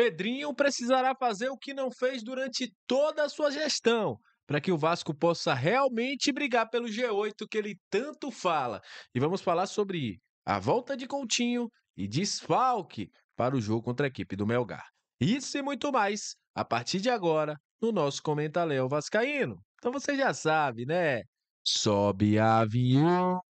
Pedrinho precisará fazer o que não fez durante toda a sua gestão, para que o Vasco possa realmente brigar pelo G8 que ele tanto fala. E vamos falar sobre a volta de Coutinho e desfalque para o jogo contra a equipe do Melgar. Isso e muito mais, a partir de agora, no nosso Comenta Léo Vascaíno. Então você já sabe, né? Sobe a vinheta.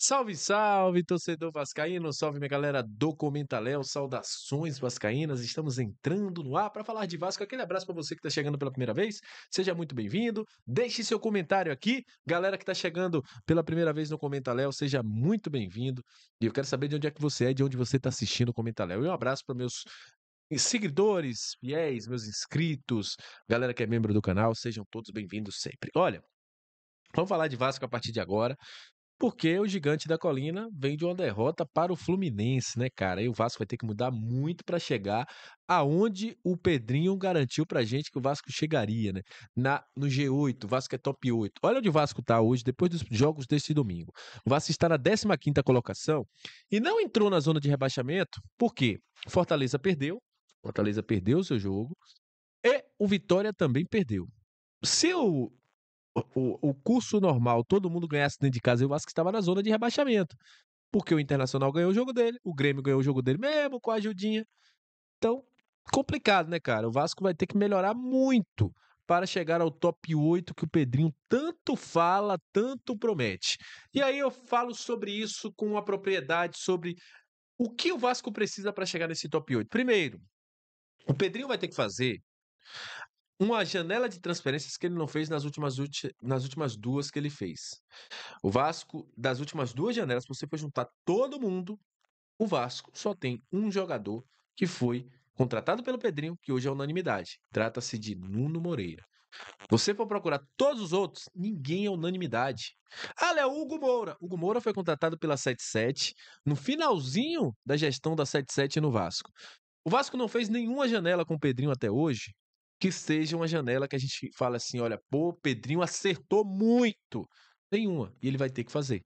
Salve, salve, torcedor vascaíno, salve minha galera do Comenta Léo, saudações vascaínas, estamos entrando no ar para falar de Vasco, aquele abraço para você que está chegando pela primeira vez, seja muito bem-vindo, deixe seu comentário aqui, galera que está chegando pela primeira vez no Comenta Léo, seja muito bem-vindo, e eu quero saber de onde é que você é, de onde você está assistindo o Comenta Léo, e um abraço para meus seguidores, fiéis, meus inscritos, galera que é membro do canal, sejam todos bem-vindos sempre. Olha, vamos falar de Vasco a partir de agora, porque o Gigante da Colina vem de uma derrota para o Fluminense, né, cara? E o Vasco vai ter que mudar muito para chegar aonde o Pedrinho garantiu pra gente que o Vasco chegaria, né? No G8, o Vasco é top 8. Olha onde o Vasco tá hoje, depois dos jogos desse domingo. O Vasco está na 15ª colocação e não entrou na zona de rebaixamento, por quê? Fortaleza perdeu o seu jogo e o Vitória também perdeu. Se o curso normal, todo mundo ganhasse dentro de casa, e o Vasco estava na zona de rebaixamento. Porque o Internacional ganhou o jogo dele, o Grêmio ganhou o jogo dele mesmo, com a ajudinha. Então, complicado, né, cara? O Vasco vai ter que melhorar muito para chegar ao top 8 que o Pedrinho tanto fala, tanto promete. E aí eu falo sobre isso com uma propriedade, sobre o que o Vasco precisa para chegar nesse top 8. Primeiro, o Pedrinho vai ter que fazer uma janela de transferências que ele não fez nas últimas duas que ele fez. O Vasco, das últimas duas janelas, se você for juntar todo mundo, o Vasco só tem um jogador que foi contratado pelo Pedrinho, que hoje é unanimidade. Trata-se de Nuno Moreira. Você for procurar todos os outros, ninguém é unanimidade. Ah, Léo, Hugo Moura. Hugo Moura foi contratado pela 77 no finalzinho da gestão da 77 no Vasco. O Vasco não fez nenhuma janela com o Pedrinho até hoje que seja uma janela que a gente fala assim, olha, pô, o Pedrinho acertou muito. Nenhuma. E ele vai ter que fazer.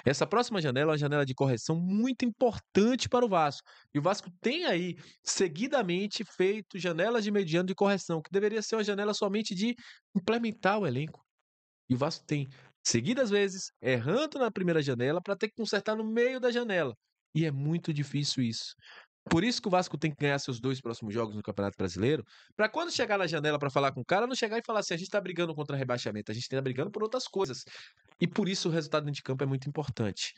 Essa próxima janela é uma janela de correção muito importante para o Vasco. E o Vasco tem aí, seguidamente, feito janelas de mediano de correção, que deveria ser uma janela somente de implementar o elenco. E o Vasco tem, seguidas vezes, errando na primeira janela para ter que consertar no meio da janela. E é muito difícil isso. Por isso que o Vasco tem que ganhar seus 2 próximos jogos no Campeonato Brasileiro, para quando chegar na janela para falar com o cara, não chegar e falar assim, a gente tá brigando contra rebaixamento, a gente tá brigando por outras coisas. E por isso o resultado dentro de campo é muito importante.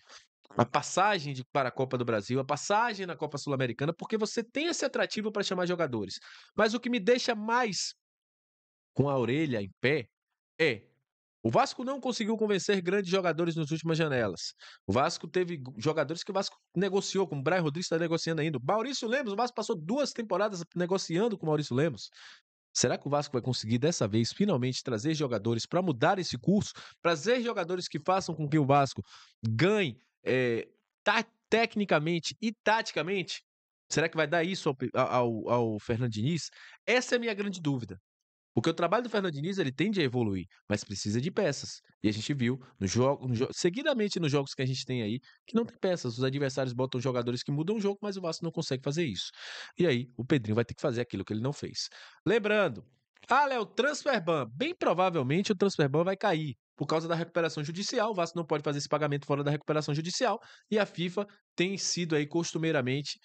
A passagem para a Copa do Brasil, a passagem na Copa Sul-Americana, porque você tem esse atrativo para chamar jogadores. Mas o que me deixa mais com a orelha em pé é o Vasco não conseguiu convencer grandes jogadores nas últimas janelas. O Vasco teve jogadores que o Vasco negociou, como o Brian Rodrigues está negociando ainda. Maurício Lemos, o Vasco passou 2 temporadas negociando com o Maurício Lemos. Será que o Vasco vai conseguir dessa vez finalmente trazer jogadores para mudar esse curso? Trazer jogadores que façam com que o Vasco ganhe tecnicamente e taticamente? Será que vai dar isso ao Fernando Diniz? Essa é a minha grande dúvida. Porque o trabalho do Fernando Diniz, ele tende a evoluir, mas precisa de peças. E a gente viu, seguidamente nos jogos que a gente tem aí, que não tem peças. Os adversários botam jogadores que mudam o jogo, mas o Vasco não consegue fazer isso. E aí, o Pedrinho vai ter que fazer aquilo que ele não fez. Lembrando, Léo, Transferban. Bem provavelmente o Transferban vai cair. Por causa da recuperação judicial, o Vasco não pode fazer esse pagamento fora da recuperação judicial. E a FIFA tem sido aí costumeiramente,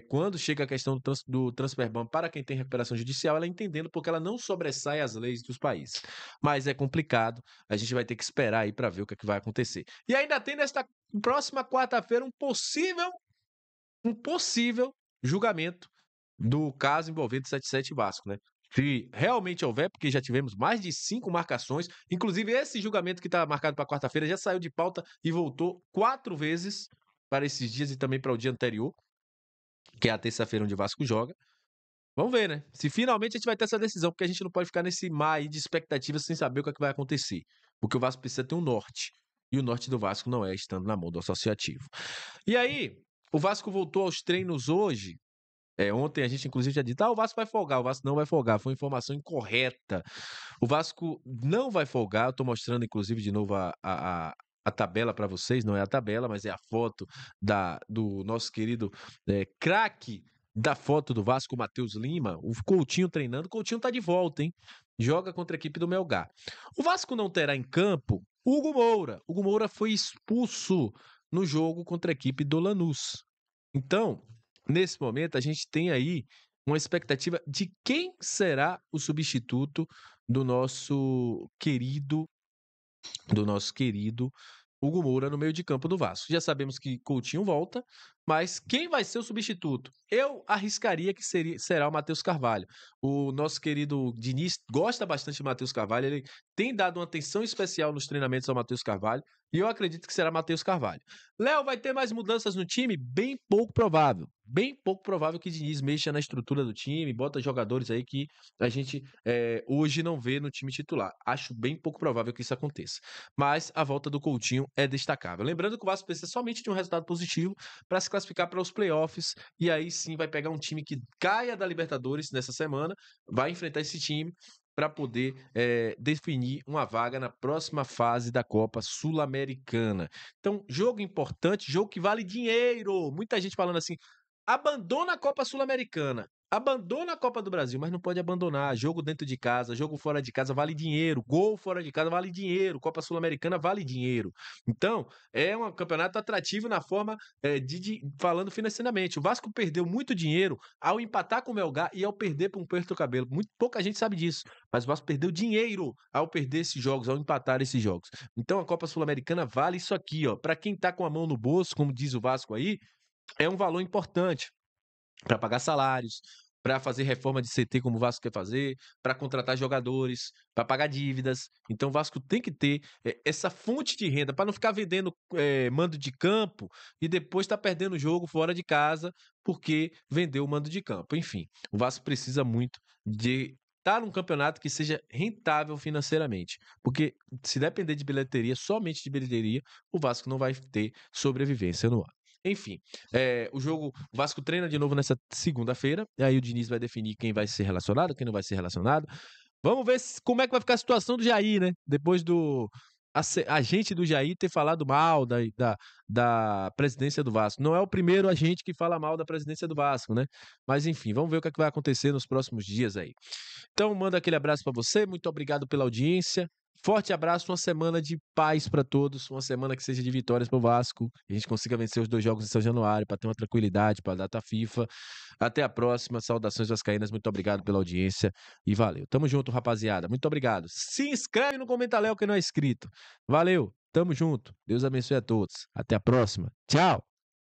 quando chega a questão do Transferban para quem tem recuperação judicial, ela entendendo porque ela não sobressai as leis dos países. Mas é complicado, a gente vai ter que esperar aí para ver o que, é que vai acontecer. E ainda tem nesta próxima quarta-feira um possível julgamento do caso envolvendo 77 Vasco, né? Se realmente houver, porque já tivemos mais de 5 marcações, inclusive esse julgamento que está marcado para quarta-feira já saiu de pauta e voltou 4 vezes para esses dias e também para o dia anterior, que é a terça-feira onde o Vasco joga. Vamos ver, né? Se finalmente a gente vai ter essa decisão, porque a gente não pode ficar nesse mar aí de expectativas sem saber o que, é que vai acontecer. Porque o Vasco precisa ter um norte. E o norte do Vasco não é estando na mão do associativo. E aí, o Vasco voltou aos treinos hoje. Ontem a gente, inclusive, já disse, o Vasco vai folgar, o Vasco não vai folgar. Foi uma informação incorreta. O Vasco não vai folgar. Eu tô mostrando, inclusive, de novo a tabela para vocês, não é a tabela, mas é a foto do nosso querido craque da foto do Vasco, Matheus Lima, o Coutinho treinando. O Coutinho tá de volta, hein? Joga contra a equipe do Melgar. O Vasco não terá em campo Hugo Moura. Hugo Moura foi expulso no jogo contra a equipe do Lanús. Então, nesse momento, a gente tem aí uma expectativa de quem será o substituto do nosso querido Hugo Moura no meio de campo do Vasco. Já sabemos que Coutinho volta, mas quem vai ser o substituto? Eu arriscaria que será o Matheus Carvalho. O nosso querido Diniz gosta bastante de Matheus Carvalho, ele tem dado uma atenção especial nos treinamentos ao Matheus Carvalho, e eu acredito que será Matheus Carvalho. Léo, vai ter mais mudanças no time? Bem pouco provável. Bem pouco provável que Diniz mexa na estrutura do time, bota jogadores aí que a gente hoje não vê no time titular. Acho bem pouco provável que isso aconteça. Mas a volta do Coutinho é destacável. Lembrando que o Vasco precisa somente de um resultado positivo para se classificar para os playoffs, e aí sim vai pegar um time que caia da Libertadores nessa semana, vai enfrentar esse time para poder definir uma vaga na próxima fase da Copa Sul-Americana. Então, jogo importante, jogo que vale dinheiro. Muita gente falando assim, abandona a Copa Sul-Americana. Abandona a Copa do Brasil, mas não pode abandonar. Jogo dentro de casa, jogo fora de casa vale dinheiro. Gol fora de casa vale dinheiro. Copa Sul-Americana vale dinheiro. Então, é um campeonato atrativo na forma falando financeiramente. O Vasco perdeu muito dinheiro ao empatar com o Melgar e ao perder para um Puerto Cabelo. Muito pouca gente sabe disso, mas o Vasco perdeu dinheiro ao perder esses jogos, ao empatar esses jogos. Então, a Copa Sul-Americana vale isso aqui, ó. Para quem tá com a mão no bolso, como diz o Vasco aí, é um valor importante para pagar salários, para fazer reforma de CT como o Vasco quer fazer, para contratar jogadores, para pagar dívidas. Então o Vasco tem que ter essa fonte de renda para não ficar vendendo mando de campo e depois estar perdendo o jogo fora de casa porque vendeu o mando de campo. Enfim, o Vasco precisa muito de estar num campeonato que seja rentável financeiramente, porque se depender de bilheteria, somente de bilheteria, o Vasco não vai ter sobrevivência no ano. Enfim, o Vasco treina de novo nessa segunda-feira, e aí o Diniz vai definir quem vai ser relacionado, quem não vai ser relacionado. Vamos ver como é que vai ficar a situação do Jair, né? Depois do agente do Jair ter falado mal da presidência do Vasco. Não é o primeiro agente que fala mal da presidência do Vasco, né? Mas enfim, vamos ver o que, é que vai acontecer nos próximos dias aí. Então, mando aquele abraço para você, muito obrigado pela audiência. Forte abraço, uma semana de paz para todos, uma semana que seja de vitórias para o Vasco, que a gente consiga vencer os 2 jogos em São Januário, para ter uma tranquilidade para a data FIFA. Até a próxima, saudações vascaínas, muito obrigado pela audiência e valeu. Tamo junto, rapaziada, muito obrigado. Se inscreve no Comentário que não é inscrito. Valeu, tamo junto, Deus abençoe a todos. Até a próxima, tchau!